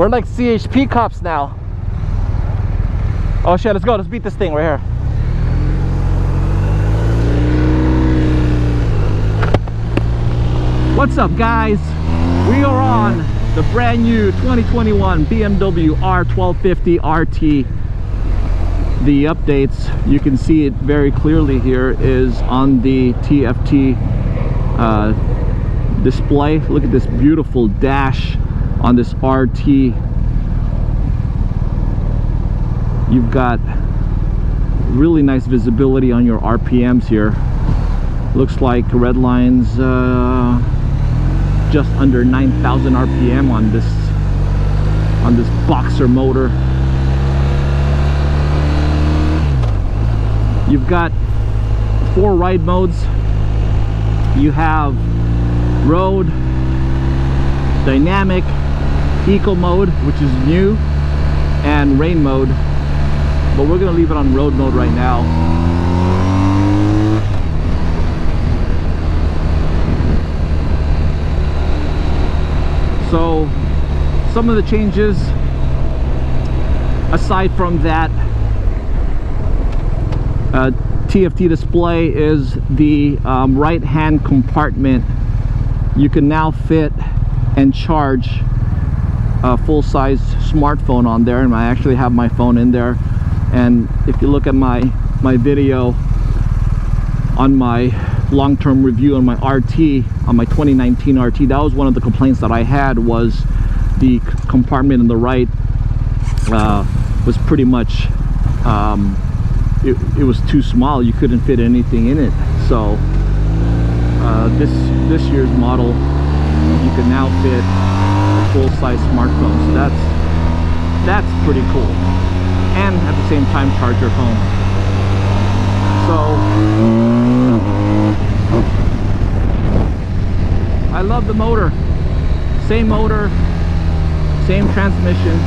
We're like CHP cops now. Oh shit, let's go. Let's beat this thing right here. What's up, guys? We are on the brand new 2021 BMW R1250RT. The updates, you can see it very clearly here, is on the TFT display. Look at this beautiful dash on this RT. You've got really nice visibility on your RPMs here. Looks like red lines just under 9,000 RPM on this boxer motor. You've got 4 ride modes. You have road, dynamic, eco mode, which is new, and rain mode, but we're gonna leave it on road mode right now. So some of the changes aside from that TFT display is the right hand compartment. You can now fit and charge a full-size smartphone on there, and I actually have my phone in there. And if you look at my video on my long-term review on my RT, on my 2019 RT, that was one of the complaints that I had, was the compartment on the right was pretty much it was too small. You couldn't fit anything in it. So this year's model, you can now fit a full-size smartphone, so that's pretty cool, and at the same time charge your phone. So I love the motor, same transmission.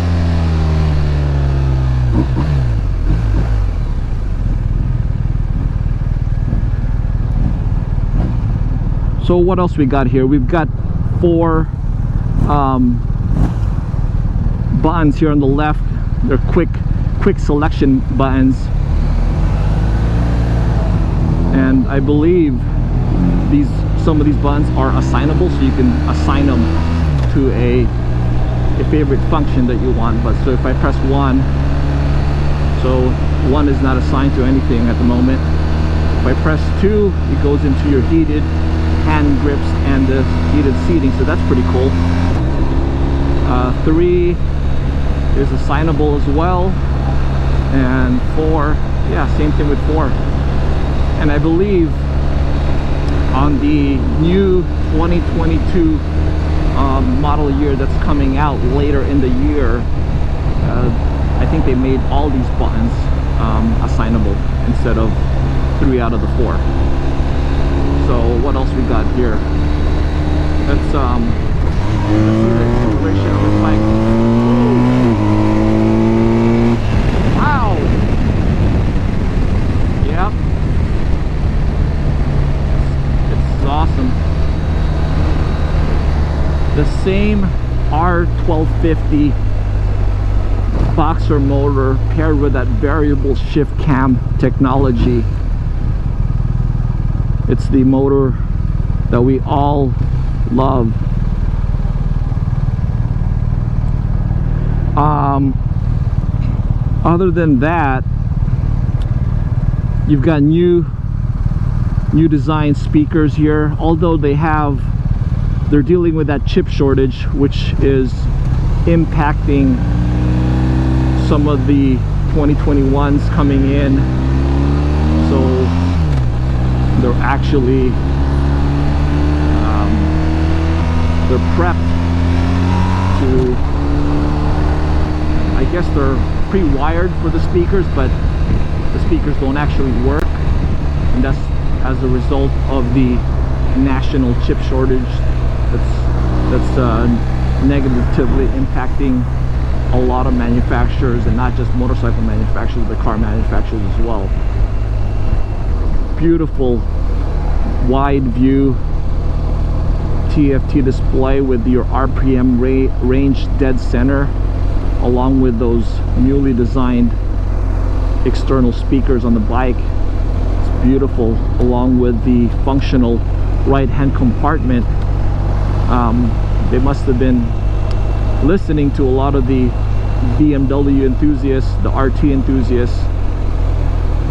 So what else we got here? We've got 4 buttons here on the left. They're quick selection buttons, and I believe some of these buttons are assignable, so you can assign them to a favorite function that you want. But so if I press 1, so 1 is not assigned to anything at the moment. If I press 2, it goes into your heated hand grips and the heated seating, so that's pretty cool. 3 is assignable as well, and 4, yeah, same thing with 4. And I believe on the new 2022 model year that's coming out later in the year, I think they made all these buttons assignable instead of 3 out of the 4. So what else we got here? Let's see the acceleration of this bike. Wow! Yep. It's awesome. The same R1250 boxer motor paired with that variable shift cam technology. It's the motor that we all love. Other than that, you've got new design speakers here, although they're dealing with that chip shortage, which is impacting some of the 2021s coming in. So they're actually they're prepped to, I guess they're pre-wired for the speakers, but the speakers don't actually work, and that's as a result of the national chip shortage that's negatively impacting a lot of manufacturers, and not just motorcycle manufacturers but car manufacturers as well. Beautiful wide view TFT display with your RPM range dead center, along with those newly designed external speakers on the bike. It's beautiful, along with the functional right hand compartment. They must have been listening to a lot of the BMW enthusiasts, the RT enthusiasts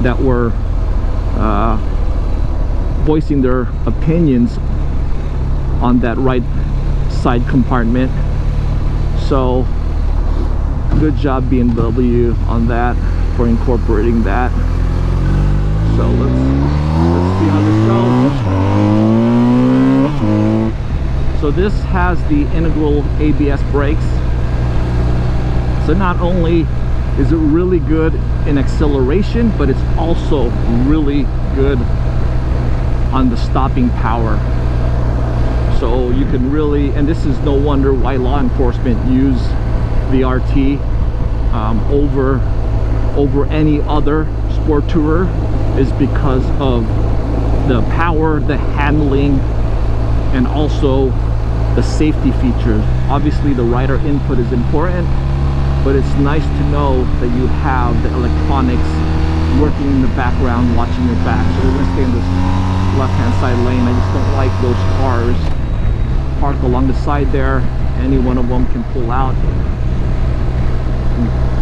that were voicing their opinions on that right side compartment. So good job BMW on that, for incorporating that. So let's see how this goes. So this has the integral ABS brakes. So not only is it really good in acceleration, but it's also really good on the stopping power. So you can really, and this is no wonder why law enforcement use the RT over any other sport tourer, is because of the power, the handling, and also the safety features. Obviously the rider input is important, but it's nice to know that you have the electronics working in the background, watching your back. So we're going to stay in this left-hand side lane. I just don't like those cars parked along the side there. Any one of them can pull out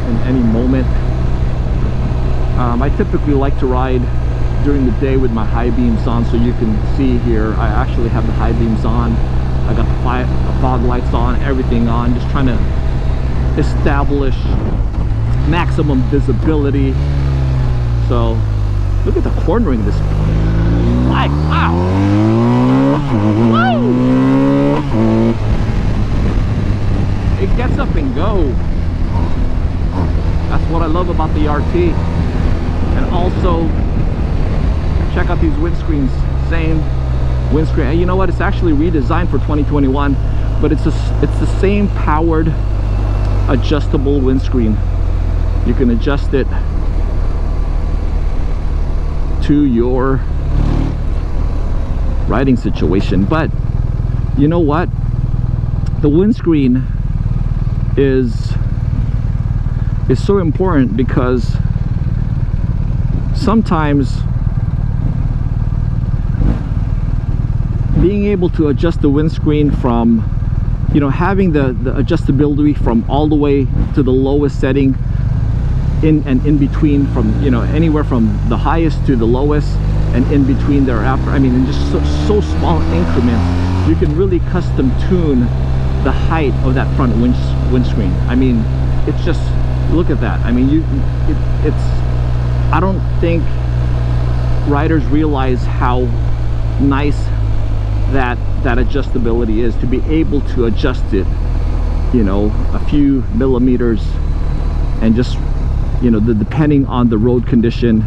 in any moment. I typically like to ride during the day with my high beams on, so you can see here I actually have the high beams on. I got the fog lights on, everything on, just trying to establish maximum visibility. So look at the cornering of this bike. Wow. Woo! It gets up and go. That's what I love about the RT. And also check out these windscreens. Same windscreen. And you know what, it's actually redesigned for 2021, but it's the same powered adjustable windscreen. You can adjust it to your riding situation. But you know what, the windscreen is so important, because sometimes being able to adjust the windscreen from, you know, having the adjustability from all the way to the lowest setting, in between, from, you know, anywhere from the highest to the lowest, and in between thereafter. I mean, in just so small increments, you can really custom tune the height of that front windscreen. I mean, it's just, look at that. I mean, it's I don't think riders realize how nice that adjustability is, to be able to adjust it, you know, a few millimeters, and just, you know, depending on the road condition,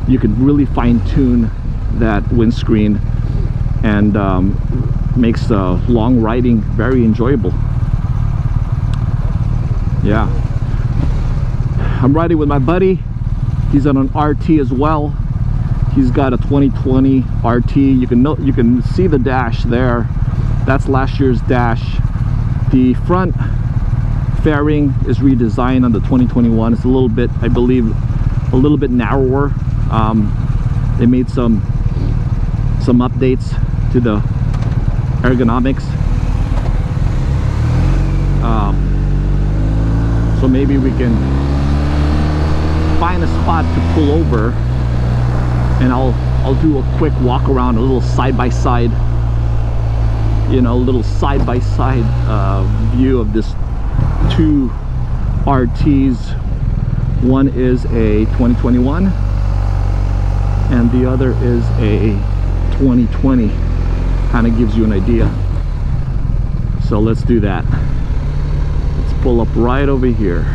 you can really fine-tune that windscreen, and makes long riding very enjoyable. Yeah, I'm riding with my buddy. He's on an RT as well. He's got a 2020 RT. You can see the dash there. That's last year's dash. The front fairing is redesigned on the 2021. It's a little bit, I believe, a little bit narrower. They made some updates to the ergonomics. So maybe we can find a spot to pull over, and I'll do a quick walk around, a little side-by-side, you know, a little side-by-side view of this two RTs. One is a 2021 and the other is a 2020. Kind of gives you an idea. So let's do that. Let's pull up right over here.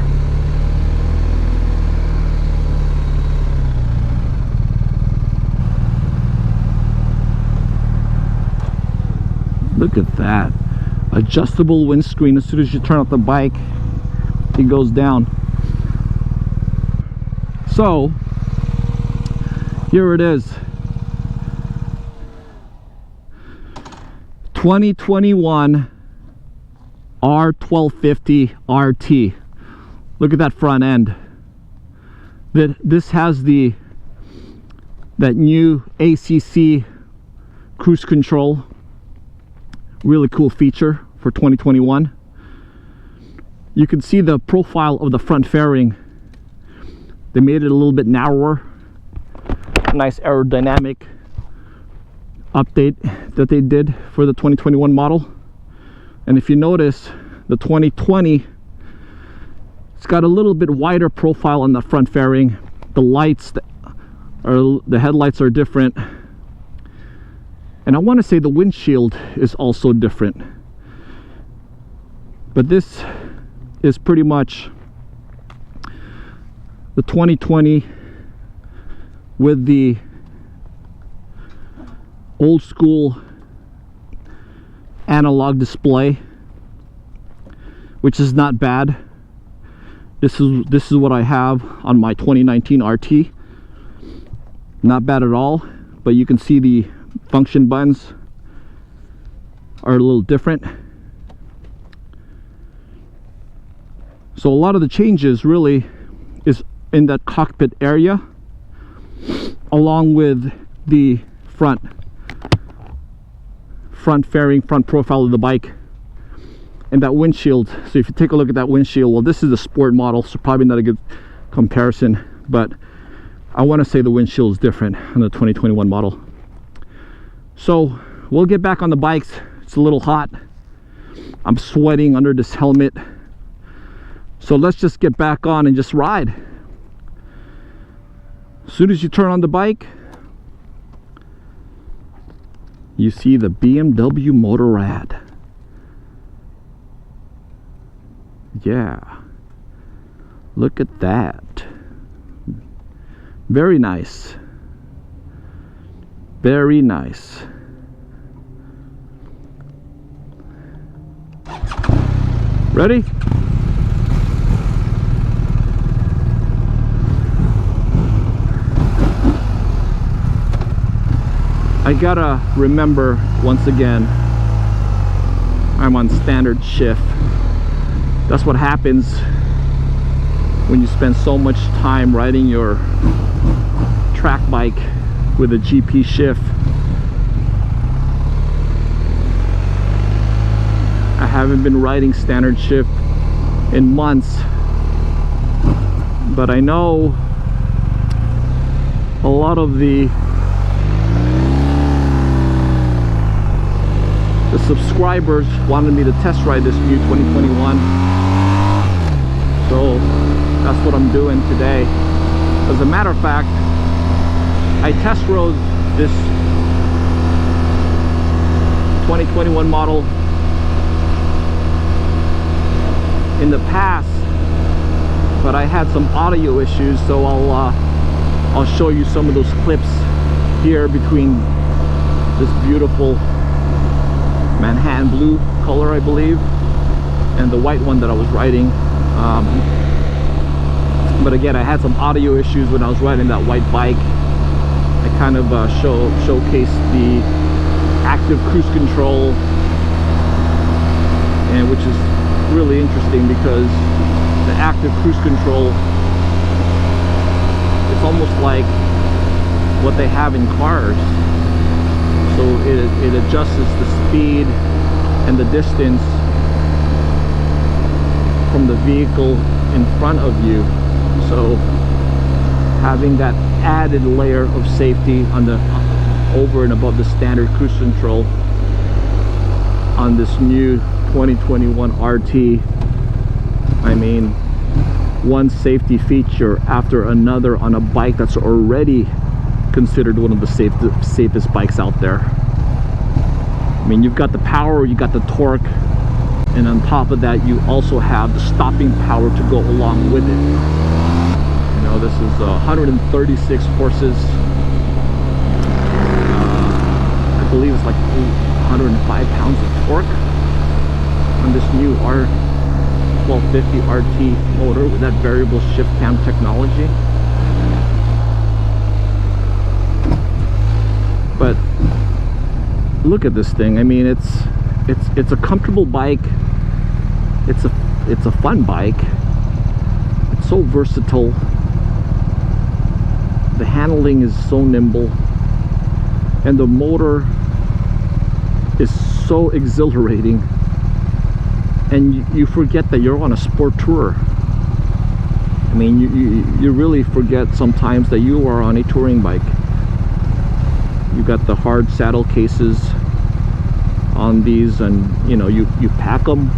Look at that. Adjustable windscreen. As soon as you turn off the bike, it goes down. So here it is. 2021 R1250RT. Look at that front end. This has that new ACC cruise control. Really cool feature for 2021. You can see the profile of the front fairing. They made it a little bit narrower. Nice aerodynamic update that they did for the 2021 model. And if you notice, the 2020, it's got a little bit wider profile on the front fairing. The lights, the headlights are different. And I want to say the windshield is also different. But this is pretty much the 2020 with the old school analog display, which is not bad. This is what I have on my 2019 RT. Not bad at all, but you can see the function buttons are a little different. So a lot of the changes really is in that cockpit area, along with the front fairing, front profile of the bike, and that windshield. So if you take a look at that windshield, well, this is a sport model, so probably not a good comparison, but I want to say the windshield is different on the 2021 model. So we'll get back on the bikes. It's a little hot. I'm sweating under this helmet. So let's just get back on and just ride. As soon as you turn on the bike, you see the BMW Motorrad. Yeah, look at that. Very nice. Very nice. Ready? I gotta remember once again, I'm on standard shift. That's what happens when you spend so much time riding your track bike with a GP shift. I haven't been riding standard shift in months, but I know a lot of the subscribers wanted me to test ride this new 2021, so that's what I'm doing today. As a matter of fact, I test rode this 2021 model in the past, but I had some audio issues, so I'll show you some of those clips here between this beautiful Manhattan blue color, I believe, and the white one that I was riding. But again, I had some audio issues when I was riding that white bike. I kind of showcased the active cruise control, and which is really interesting because the active cruise control, it's almost like what they have in cars. So it adjusts the speed and the distance from the vehicle in front of you. So having that added layer of safety on the over and above the standard cruise control on this new 2021 RT, I mean, one safety feature after another on a bike that's already considered one of the safest bikes out there. I mean, you've got the power, you got the torque, and on top of that you also have the stopping power to go along with it. You know, this is 136 horses. I believe it's like 105 pounds of torque on this new R1250RT motor with that variable shift cam technology. But look at this thing. I mean, it's a comfortable bike. It's a fun bike. It's so versatile. The handling is so nimble, and the motor is so exhilarating, and you forget that you're on a sport tour. I mean, you really forget sometimes that you are on a touring bike. You got the hard saddle cases on these, and you know, you pack them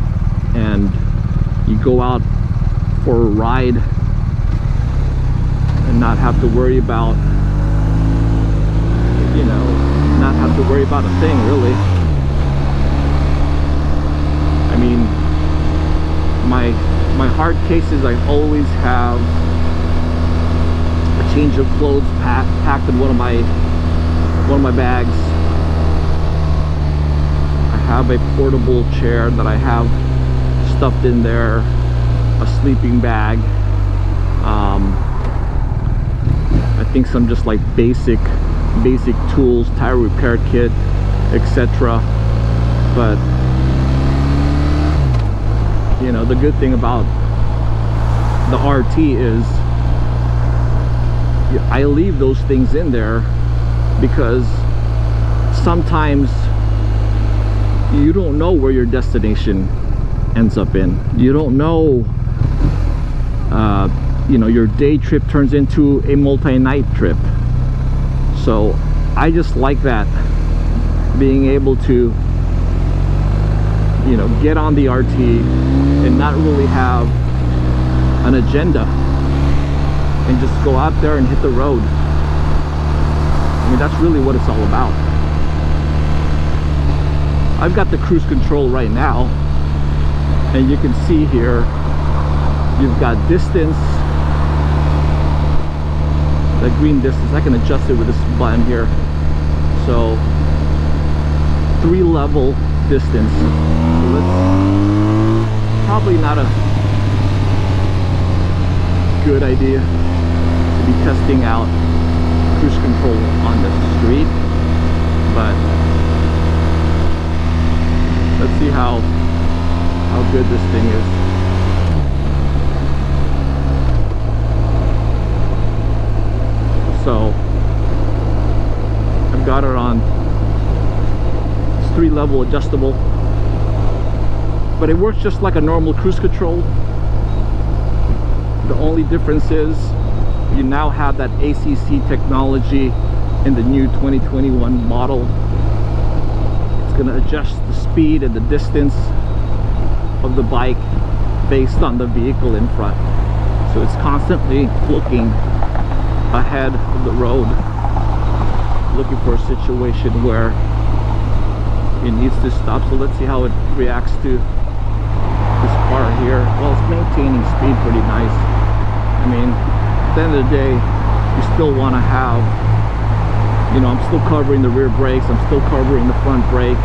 and you go out for a ride and not have to worry about, you know, not have to worry about a thing, really. I mean, my hard cases, I always have a change of clothes packed in one of my bags. I have a portable chair that I have stuffed in there, a sleeping bag, I think some just like basic tools, tire repair kit, etc. But you know, the good thing about the RT is I leave those things in there because sometimes you don't know where your destination ends up in. You don't know, you know, your day trip turns into a multi-night trip. So I just like that, being able to, you know, get on the RT and not really have an agenda and just go out there and hit the road. I mean, that's really what it's all about. I've got the cruise control right now, and you can see here you've got distance, the green distance. I can adjust it with this button here. So 3-level distance. So that's probably not a good idea to be testing out cruise control on the street, but let's see how good this thing is. So I've got it on, it's 3-level adjustable, but it works just like a normal cruise control. The only difference is you now have that ACC technology in the new 2021 model. It's going to adjust the speed and the distance of the bike based on the vehicle in front. So it's constantly looking ahead of the road, looking for a situation where it needs to stop. So let's see how it reacts to this car here. Well, it's maintaining speed pretty nice. I mean, at the end of the day, you still want to have, you know, I'm still covering the rear brakes, I'm still covering the front brake.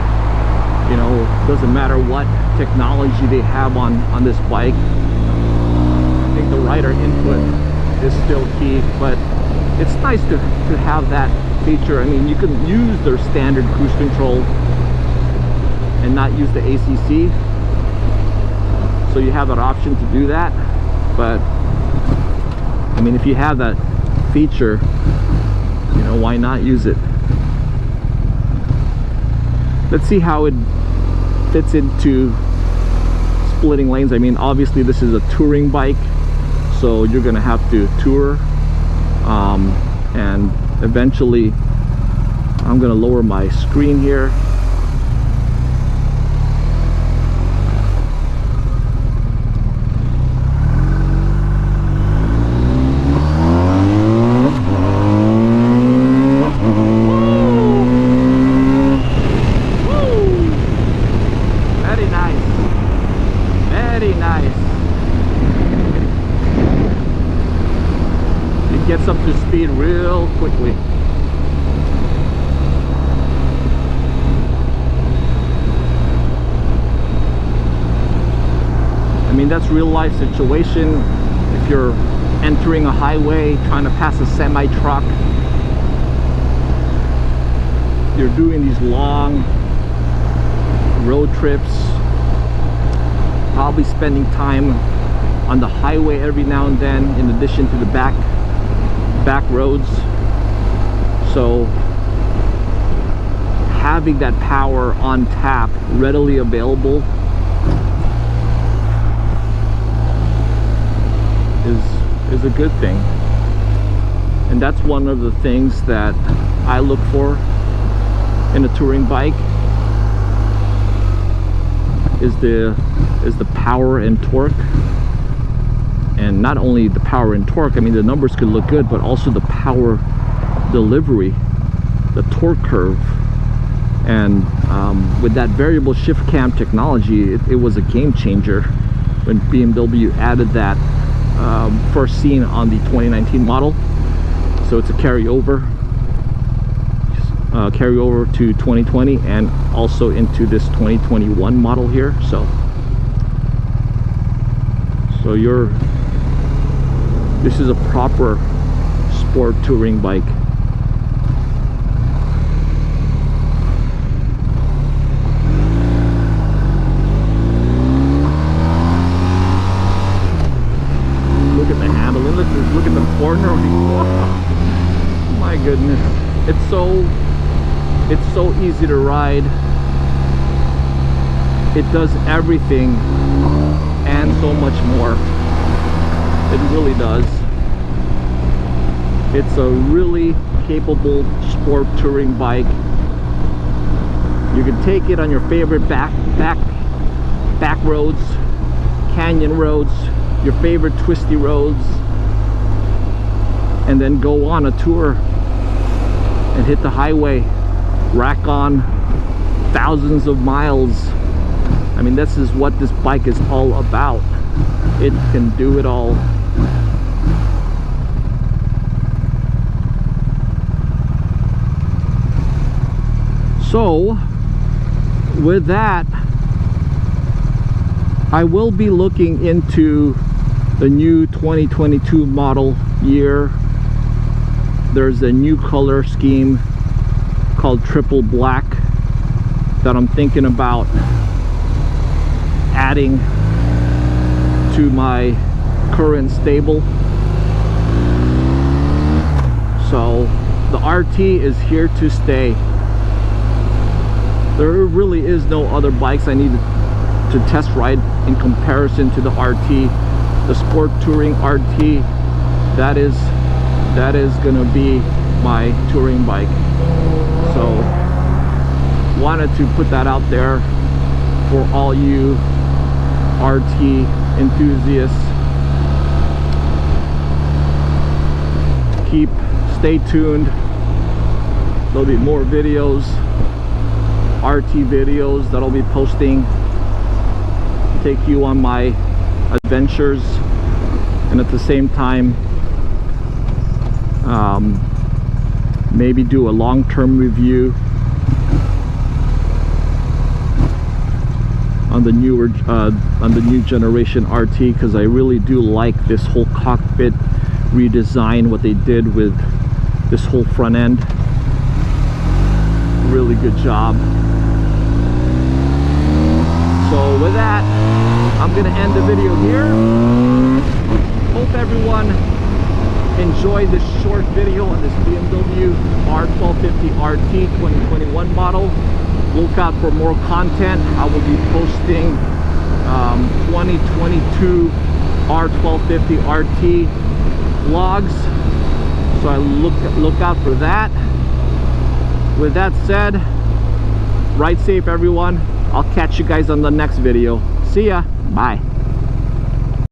You know, doesn't matter what technology they have on this bike. I think the rider input is still key, but it's nice to have that feature. I mean, you can use their standard cruise control and not use the ACC, so you have that option to do that. But I mean, if you have that feature, you know, why not use it? Let's see how it fits into splitting lanes. I mean, obviously this is a touring bike, so you're gonna have to tour, and eventually I'm gonna lower my screen here. Gets up to speed real quickly. I mean, that's real life situation. If you're entering a highway, trying to pass a semi truck, you're doing these long road trips, probably spending time on the highway every now and then, in addition to the back roads. So having that power on tap readily available is a good thing. And that's one of the things that I look for in a touring bike, is the power and torque. And not only the power and torque, I mean, the numbers could look good, but also the power delivery, the torque curve. And with that variable shift cam technology, it was a game changer when BMW added that, first seen on the 2019 model. So it's a carryover to 2020 and also into this 2021 model here. So this is a proper sport touring bike. Look at the handle, and look at the corner. My goodness, it's so easy to ride. It does everything and so much more. It really does. It's a really capable sport touring bike. You can take it on your favorite back roads, canyon roads, your favorite twisty roads, and then go on a tour and hit the highway, rack on thousands of miles. I mean, this is what this bike is all about. It can do it all. So with that, I will be looking into the new 2022 model year. There's a new color scheme called triple black that I'm thinking about adding to my current stable. So the RT is here to stay. There really is no other bikes I need to test ride in comparison to the RT. The sport touring RT, that is gonna be my touring bike. So wanted to put that out there for all you RT enthusiasts. Stay tuned. There'll be more videos, RT videos that I'll be posting, take you on my adventures, and at the same time maybe do a long-term review on the new generation RT, because I really do like this whole cockpit redesign, what they did with this whole front end. Really good job. So with that, I'm gonna end the video here. Hope everyone enjoyed this short video on this BMW R1250RT 2021 model. Look out for more content. I will be posting 2022 R1250RT vlogs, so I look out for that. With that said, ride safe everyone. I'll catch you guys on the next video. See ya. Bye.